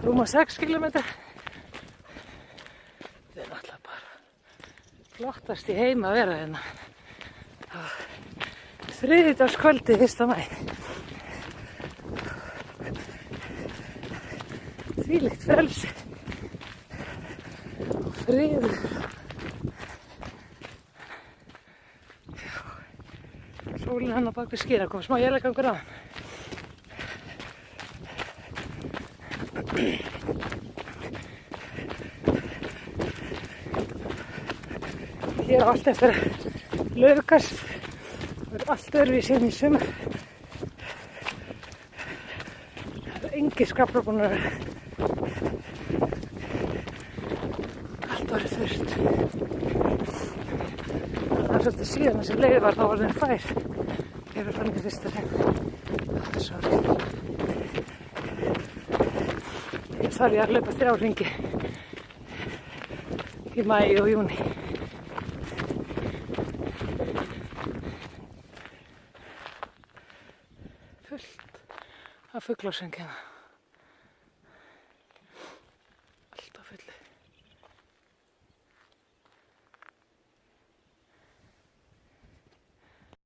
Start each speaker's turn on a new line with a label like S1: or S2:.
S1: rúma 6 kilometra. Þetta er náttúrulega bara flottast í heim að vera hérna. Þriðjudagskvöldið 1. maí. Þvílíkt frelsi og friður. Sólinn hann á bak við skýra, kom smá élagangur á hann. Hér á allt eftir laufgast. Það verður allt öðruvísi í sumar. Það eru engir skaflar búin að vera. Allt orðið þurrt. Það er svolítið síðan þessi leið var þá orðin fær. Ég er fann í fyrsta hrein. Það er sorglega. Ég þarf að hlaupa 3 hringi í maí og júní. Fullt af fuglasöng hérna.